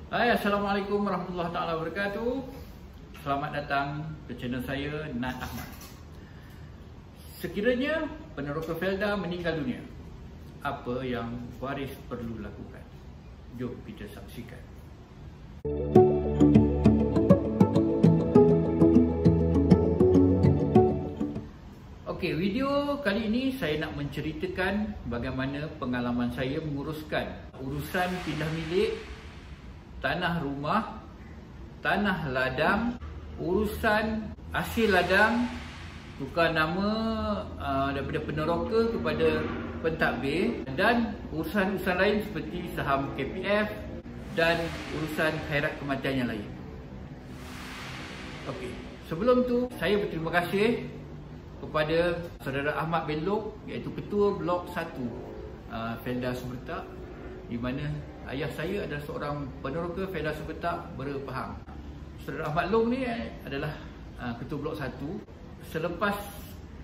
Hai, Assalamualaikum warahmatullahi taala wabarakatuh. Selamat datang ke channel saya, Nat Ahmad. Sekiranya peneroka Felda meninggal dunia, apa yang waris perlu lakukan? Jom kita saksikan. Okey, video kali ini saya nak menceritakan bagaimana pengalaman saya menguruskan urusan pindah milik, tanah rumah, tanah ladang, urusan hasil ladang, tukar nama daripada peneroka kepada pentadbir, dan urusan-urusan lain seperti saham KPF dan urusan khairat kematian yang lain. Okey, sebelum tu saya berterima kasih kepada saudara Ahmad bin Lok, iaitu ketua blok 1 Felda Subertak, di mana ayah saya adalah seorang peneroka Felda Subertak Berpahang. Saudara Ahmad Long ni adalah ketua blok 1. Selepas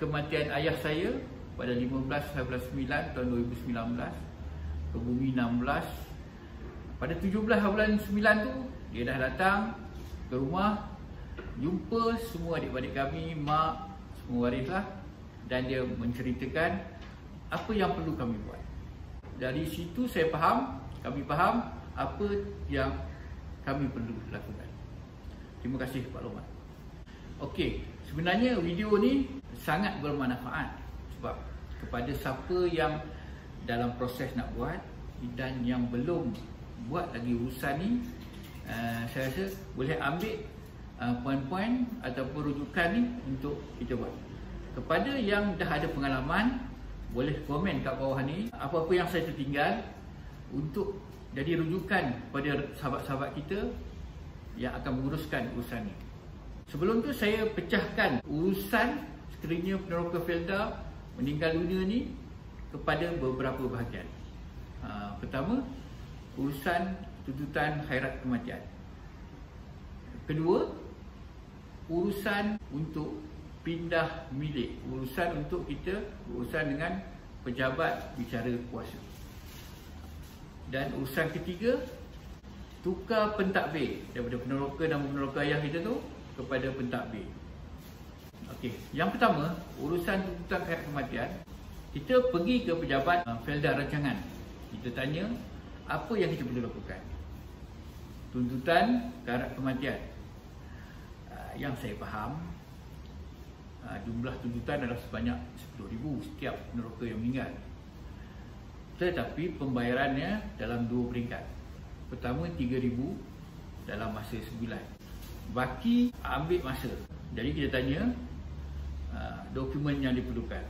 kematian ayah saya pada 15/9 tahun 2019 ke bumi 16, pada 17 bulan 9 tu dia dah datang ke rumah, jumpa semua adik-adik kami, mak, semua waris lah, dan dia menceritakan apa yang perlu kami buat. Dari situ kami faham apa yang kami perlu lakukan. Terima kasih Pak Loman. Okey, sebenarnya video ni sangat bermanfaat sebab kepada siapa yang dalam proses nak buat dan yang belum buat lagi urusan ni, saya rasa boleh ambil poin-poin ataupun rujukan ni untuk kita buat. Kepada yang dah ada pengalaman, boleh komen kat bawah ni apa-apa yang saya tertinggal untuk jadi rujukan kepada sahabat-sahabat kita yang akan menguruskan urusan ni. Sebelum tu saya pecahkan urusan sekiranya peneroka Felda meninggal dunia ni kepada beberapa bahagian. Pertama, urusan tuntutan khairat kematian. Kedua, urusan untuk pindah milik, urusan untuk kita berurusan dengan pejabat bicara kuasa. Dan urusan ketiga, tukar pentadbir daripada peneroka nama peneroka ayah kita tu kepada pentadbir. Okey, yang pertama, urusan tuntutan khairat kematian. Kita pergi ke pejabat Felda Rancangan. Kita tanya apa yang kita perlu lakukan. Tuntutan khairat kematian. Yang saya faham, jumlah tuntutan adalah sebanyak 10,000 setiap peneroka yang meninggal. Tetapi pembayarannya dalam dua peringkat. Pertama 3,000 dalam masa sebulan. Baki ambil masa. Jadi kita tanya dokumen yang diperlukan.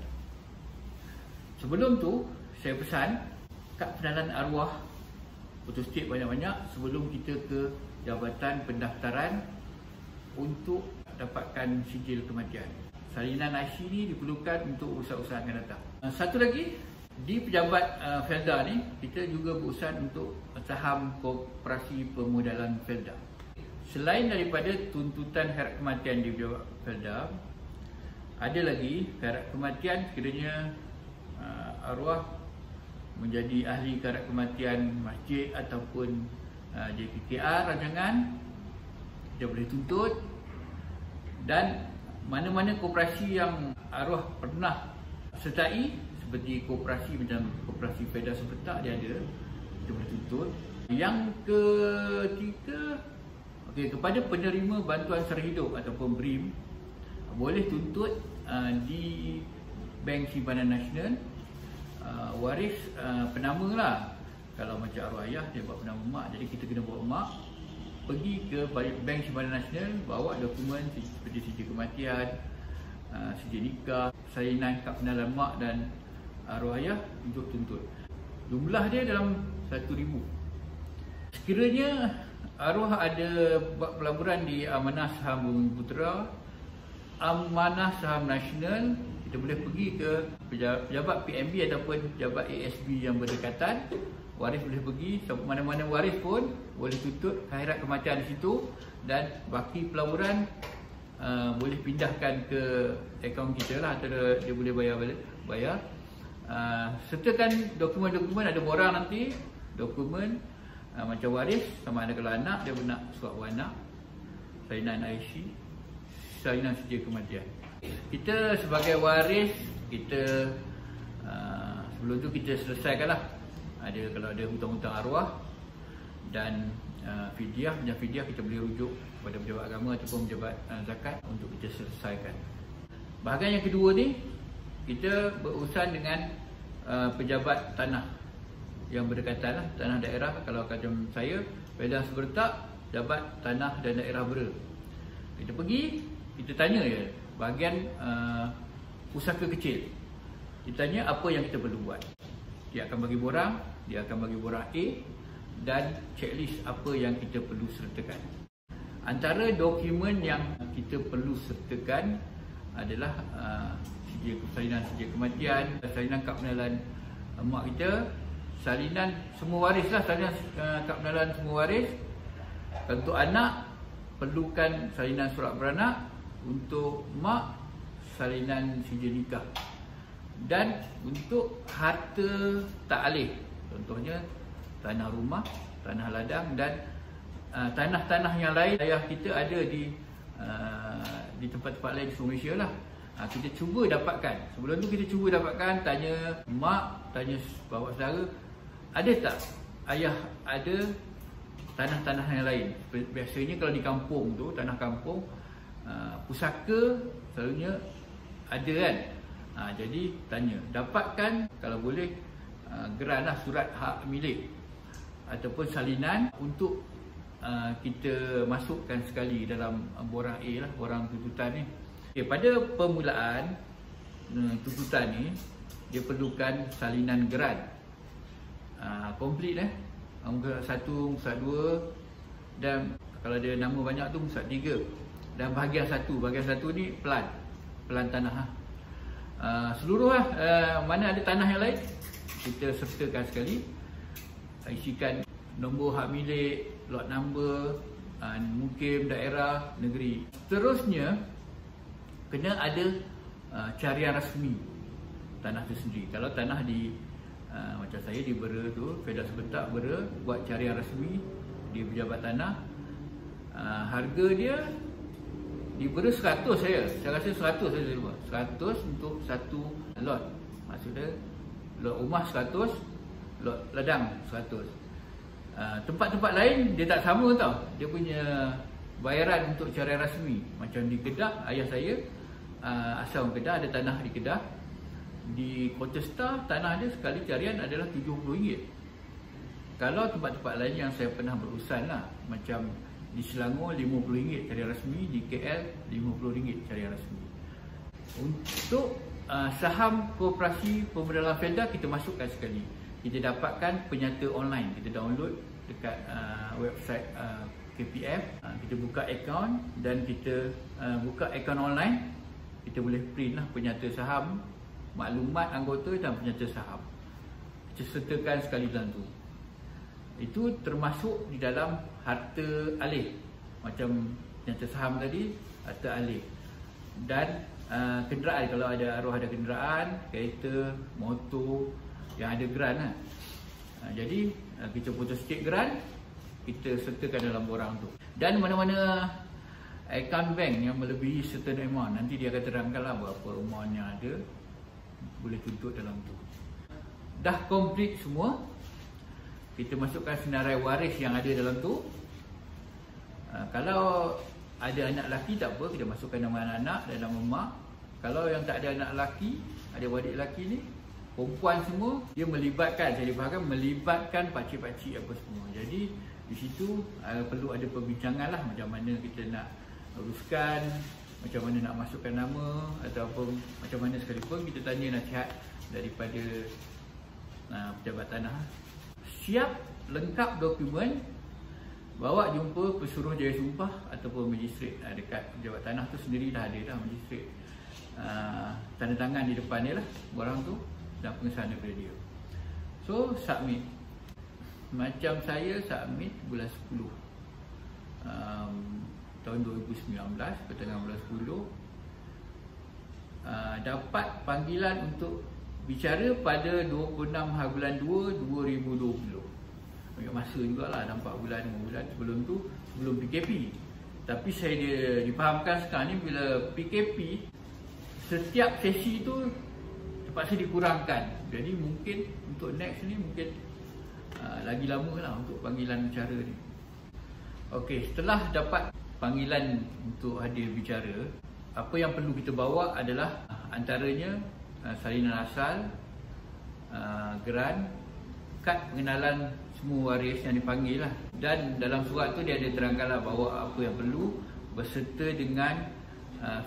Sebelum tu saya pesan kad pengenalan arwah, photostat banyak-banyak sebelum kita ke Jabatan Pendaftaran untuk dapatkan sijil kematian. Salinan IC ni diperlukan untuk urusan-urusan akan datang. Satu lagi, di pejabat Felda ni kita juga berurusan untuk saham Koperasi Pemodalan Felda. Selain daripada tuntutan khairat kematian di pejabat Felda, ada lagi khairat kematian sekiranya arwah menjadi ahli khairat kematian masjid ataupun JPKR Rancangan, dia boleh tuntut. Dan mana-mana koperasi yang arwah pernah sertai, seperti koperasi macam Koperasi Felda Subertak, dia ada, kita boleh tuntut. Yang ketiga, kepada penerima bantuan sara hidup ataupun BRIM, boleh tuntut di Bank Simpanan Nasional, waris penama lah. Kalau macam arwah ayah, dia buat penama mak, jadi kita kena bawa mak pergi ke Bank Simpanan Nasional, bawa dokumen seperti sijil kematian, sijil nikah, salinan kad pengenalan mak dan arwah ayah untuk tuntut. Jumlah dia dalam 1,000. Sekiranya arwah ada buat pelaburan di Amanah Saham Bumi Putera, Amanah Saham Nasional, kita boleh pergi ke pejabat PNB ataupun pejabat ASB yang berdekatan. Waris boleh pergi, mana-mana waris pun boleh tuntut khairat kematian di situ, dan baki pelaburan boleh pindahkan ke akaun kita lah, atau dia boleh bayar. Sertakan dokumen-dokumen, ada borang nanti, dokumen macam waris, sama ada kalau anak dia nak surat beranak, salinan IC, salinan sedia kematian. Kita sebagai waris, kita sebelum tu kita selesaikanlah kalau ada hutang-hutang arwah dan fidyah. Macam fidyah kita boleh rujuk kepada pejabat agama ataupun pejabat zakat untuk kita selesaikan. Bahagian yang kedua ni, kita berurusan dengan pejabat tanah yang berdekatan lah, tanah daerah. Kalau macam saya, Pedas Bertak, Jabat Tanah dan Daerah Bera. Kita pergi, kita tanya je bahagian pusaka kecil. Kita tanya apa yang kita perlu buat. Dia akan bagi borang, dia akan bagi borang A dan checklist apa yang kita perlu sertakan. Antara dokumen yang kita perlu sertakan adalah salinan sedia kematian, salinan kad penalan mak kita, salinan semua waris lah, salinan kad penalan semua waris. Untuk anak, perlukan salinan surat beranak. Untuk mak, salinan sijil nikah. Dan untuk harta tak alih, contohnya tanah rumah, tanah ladang dan tanah-tanah yang lain ayah kita ada di tempat-tempat lain di Malaysia lah. Kita cuba dapatkan. Sebelum tu kita cuba dapatkan, tanya mak, tanya bapak saudara, ada tak ayah ada tanah-tanah yang lain. Biasanya kalau di kampung tu, tanah kampung, pusaka selalunya ada kan. Jadi tanya, dapatkan kalau boleh geran lah, surat hak milik ataupun salinan untuk kita masukkan sekali dalam borang A lah, borang tuntutan ni. Pada permulaan tuntutan ni, dia perlukan salinan geran komplit muka 1, muka 2, dan kalau dia nama banyak tu muka 3, dan bahagian 1 ni pelan tanah. Seluruh mana ada tanah yang lain kita sertakan sekali, isikan nombor hak milik, lot number, mukim, daerah, negeri. Seterusnya kena ada carian rasmi tanah tu sendiri. Kalau tanah di macam saya di Bera tu, Pedas Bertak Bera, buat carian rasmi di pejabat tanah, harga dia di Bera 100 saya rasa 100 saya terima. 100 untuk satu lot. Maksudnya lot rumah 100, lot ladang 100. Tempat-tempat lain dia tak sama tau. Dia punya bayaran untuk carian rasmi. Macam di Kedah, ayah saya asal orang Kedah, ada tanah di Kedah. Di Kota Star, tanah dia sekali carian adalah RM70. Kalau tempat-tempat lain yang saya pernah berurusan lah, macam di Selangor RM50 carian rasmi, di KL RM50 carian rasmi. Untuk saham Koperasi Pembedalan Felda kita masukkan sekali. Kita dapatkan penyata online, kita download dekat website KPF. Kita buka akaun dan kita buka akaun online. Kita boleh print lah penyata saham, maklumat anggota dan penyata saham. Kita sertakan sekali dalam tu. Itu termasuk di dalam harta alih. Macam penyata saham tadi, harta alih. Dan kenderaan, kalau ada arwah ada kenderaan, kereta, motor yang ada geran lah. Jadi kita foto sikit geran, kita sertakan dalam borang tu. Dan mana-mana akaun bank yang melebihi certain amount, nanti dia akan terangkan lah berapa amount yang ada, boleh tuntut dalam tu. Dah komplit semua, kita masukkan senarai waris yang ada dalam tu. Kalau ada anak lelaki tak apa, kita masukkan nama anak-anak dan nama mak. Kalau yang tak ada anak lelaki, ada adik lelaki ni, perempuan semua, dia melibatkan, saya difahamkan melibatkan pakcik-pakcik apa semua. Jadi di situ perlu ada perbincangan lah, macam mana kita nak uruskan, macam mana nak masukkan nama, ataupun macam mana sekalipun kita tanya nasihat daripada pejabat tanah. Siap lengkap dokumen, bawa jumpa pesuruh jaya sumpah ataupun magistrate. Dekat pejabat tanah tu sendiri dah ada dah magistrate, tanda tangan di depan dia lah barang tu dan pengesahan daripada dia. So submit. Macam saya submit bulan 10 tahun 2019, pertengahan bulan 10, dapat panggilan untuk bicara pada 26 bulan 2 2020. banyak masa jugalah, 4 bulan 5 bulan sebelum PKP. Tapi saya difahamkan sekarang ni bila PKP, setiap sesi tu terpaksa dikurangkan. Jadi mungkin untuk next ni mungkin lagi lama lah untuk panggilan bicara ni. Okey, setelah dapat panggilan untuk hadir bicara, apa yang perlu kita bawa adalah antaranya salinan asal, geran, kad pengenalan semua waris yang dipanggil lah. Dan dalam surat tu dia ada terangkanlah bahawa apa yang perlu berserta dengan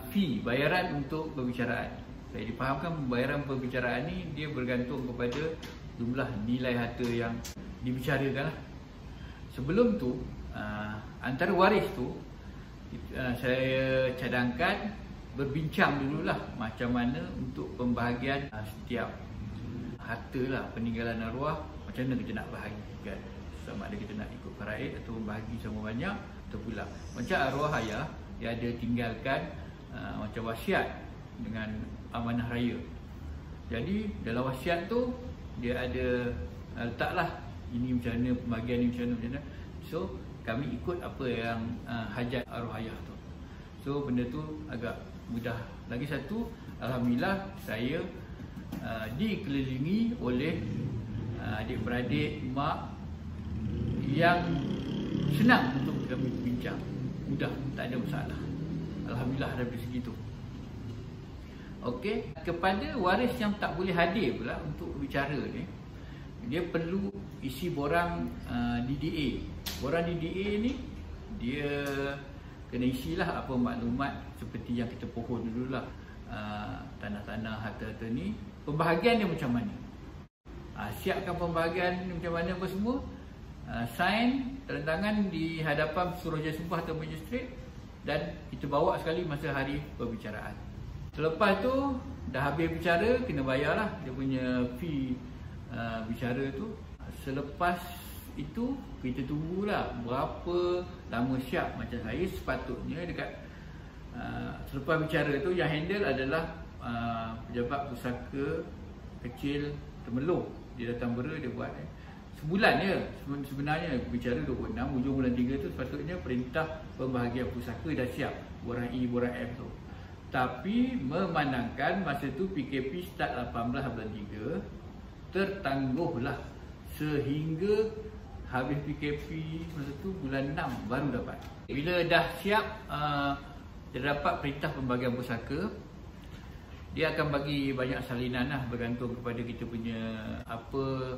fee, bayaran untuk perbicaraan. Saya difahamkan bayaran perbicaraan ni dia bergantung kepada jumlah nilai harta yang dibicarakan lah. Sebelum tu, antara waris tu saya cadangkan berbincang dululah macam mana untuk pembahagian setiap harta lah, peninggalan arwah, macam mana kita nak bahagikan, sama ada kita nak ikut faraid atau membahagi sama banyak atau pula macam arwah ayah dia ada tinggalkan macam wasiat dengan amanah raya. Jadi dalam wasiat tu dia ada letaklah ini macam mana pembahagian ni, macam mana. So kami ikut apa yang hajat arwah ayah tu. So benda tu agak mudah. Lagi satu, alhamdulillah saya dikelilingi oleh adik-beradik, mak yang senang untuk kami bincang. Mudah, tak ada masalah. Alhamdulillah dari segi tu. Okey, kepada waris yang tak boleh hadir pula untuk bicara ni, dia perlu isi borang DDA. Borang DDA ni dia kena isilah apa maklumat seperti yang kita pohon dululah. Tanah-tanah, harta-harta ni pembahagian dia macam mana, siapkan pembahagian macam mana apa semua, sign, tanda tangan di hadapan Suruhjaya Sumpah atau Magistrate, dan kita bawa sekali masa hari perbicaraan. Selepas tu dah habis bicara, kena bayarlah dia punya fee bicara tu. Selepas itu kita tunggulah berapa lama siap. Macam saya sepatutnya dekat selepas bicara tu yang handle adalah pejabat pusaka kecil Temelloh. Dia datang Bera, dia buat sebulan je. Sebenarnya bicara 26, hujung bulan 3 tu sepatutnya perintah pembahagian pusaka dah siap, borang E, borang F tu. Tapi memandangkan masa tu PKP start 18 bulan 3, tertangguhlah sehingga habis PKP masa tu bulan 6 baru dapat. Bila dah siap terdapat perintah pembahagian pusaka, dia akan bagi banyak salinan lah, bergantung kepada kita punya apa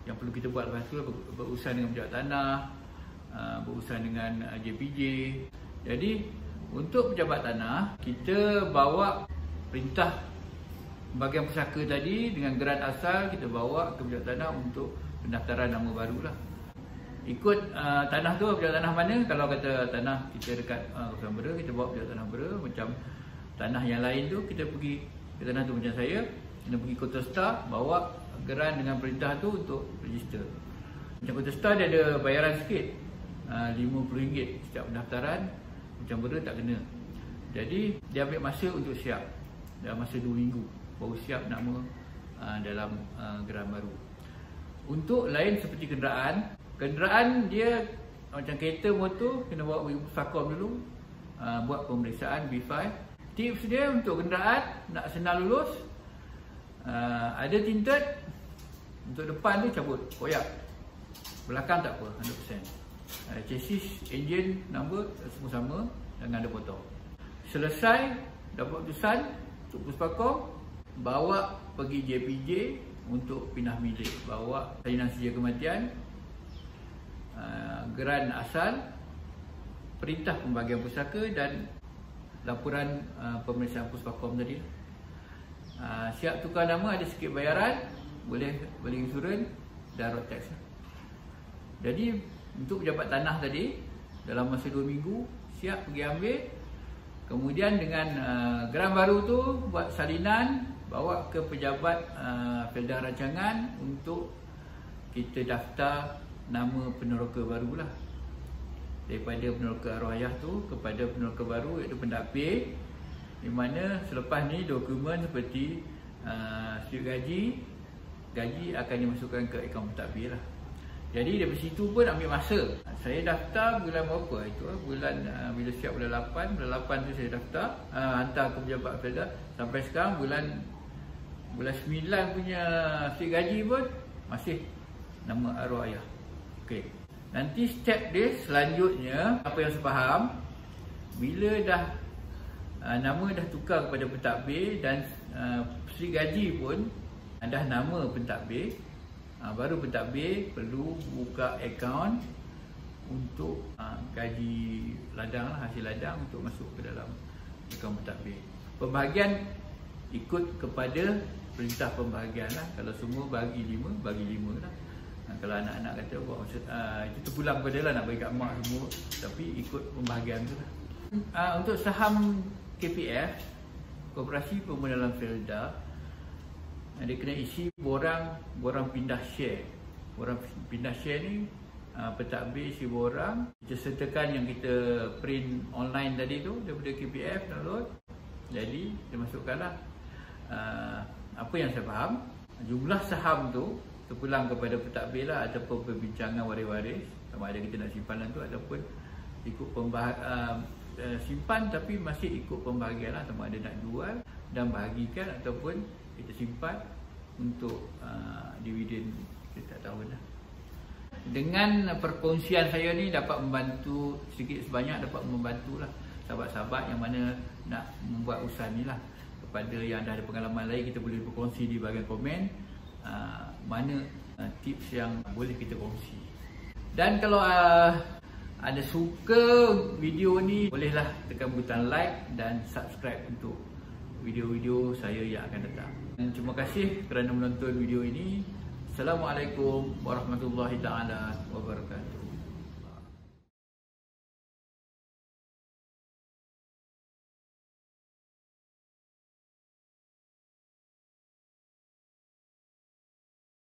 yang perlu kita buat. Lepas tu berurusan dengan pejabat tanah, berurusan dengan JPJ. Jadi untuk pejabat tanah, kita bawa perintah pembahagian pusaka tadi dengan geran asal, kita bawa ke pejabat tanah untuk pendaftaran nama baru lah. Ikut tanah tu, pejabat tanah mana. Kalau kata tanah kita dekat Kawasan Bera, kita bawa pejabat tanah Bera. Macam tanah yang lain tu, kita pergi ke tanah tu. Macam saya kena pergi Kota Star, bawa geran dengan perintah tu untuk register. Macam Kota Star dia ada bayaran sikit, RM50 setiap pendaftaran. Macam Bera tak kena. Jadi dia ambil masa untuk siap, dalam masa 2 minggu baru siap nama dalam geran baru. Untuk lain seperti kenderaan dia macam kereta, motor, kena bawa pergi Pusakom dulu, buat pemeriksaan B5. Tips dia untuk kenderaan nak senang lulus, ada tinted, untuk depan tu cabut, koyak, belakang tak apa, 100%. Chassis, engine, number semua sama, jangan ada potong. Selesai dapat keputusan untuk Pusakom, bawa pergi JPJ untuk pindah milik, bawa salinan sedia kematian, geran asal, perintah pembahagian pusaka dan laporan pemeriksaan Pusakom tadi. Siap tukar nama, ada sikit bayaran, boleh beli insurans dan road tax. Jadi untuk pejabat tanah tadi dalam masa 2 minggu siap pergi ambil. Kemudian dengan geran baru tu buat salinan, bawa ke pejabat Felda Rancangan untuk kita daftar nama peneroka barulah. Daripada peneroka arwah ayah tu kepada peneroka baru, iaitu pendapir, di mana selepas ni dokumen seperti slip gaji akan dimasukkan ke akaun pentadbir lah. Jadi dari situ pun ambil masa. Saya daftar bulan berapa itu? Bulan bila siap bulan 8 tu saya daftar, hantar ke pejabat federal. Sampai sekarang bulan 9 punya slip gaji pun masih nama arwah ayah. Okey. Nanti step dia selanjutnya, apa yang saya faham, bila dah nama dah tukar kepada pentadbir dan slip gaji pun dah nama pentadbir, baru pentadbir perlu buka akaun untuk gaji ladang lah, hasil ladang untuk masuk ke dalam akaun pentadbir. Pembahagian ikut kepada perintah pembahagian lah. Kalau semua bagi 5, bagi 5 lah. Kalau anak-anak kata buat itu terpulang kepada lah nak bagi kat mak semua, tapi ikut pembahagian tu lah. Untuk saham KPF, Koperasi Pemodalan Felda, dia kena isi borang pindah share. Borang pindah share ni pentadbir isi borang, kita sertakan yang kita print online tadi tu daripada KPF download. Jadi kita masukkanlah apa yang saya faham, jumlah saham tu terpulang kepada pentadbir lah, ataupun perbincangan waris-waris sama ada kita nak simpanan tu ataupun ikut simpan tapi masih ikut pembahagian lah, sama ada nak jual dan bahagikan ataupun kita simpan untuk dividen setiap tahun lah. Dengan perkongsian saya ni dapat membantu sedikit sebanyak, dapat membantulah sahabat-sahabat yang mana nak membuat usaha ni lah. Kepada yang dah ada pengalaman lain, kita boleh berkongsi di bahagian komen mana tips yang boleh kita kongsi. Dan kalau ada suka video ni, bolehlah tekan butang like dan subscribe untuk video-video saya yang akan datang. Dan terima kasih kerana menonton video ini. Assalamualaikum warahmatullahi taala wabarakatuh.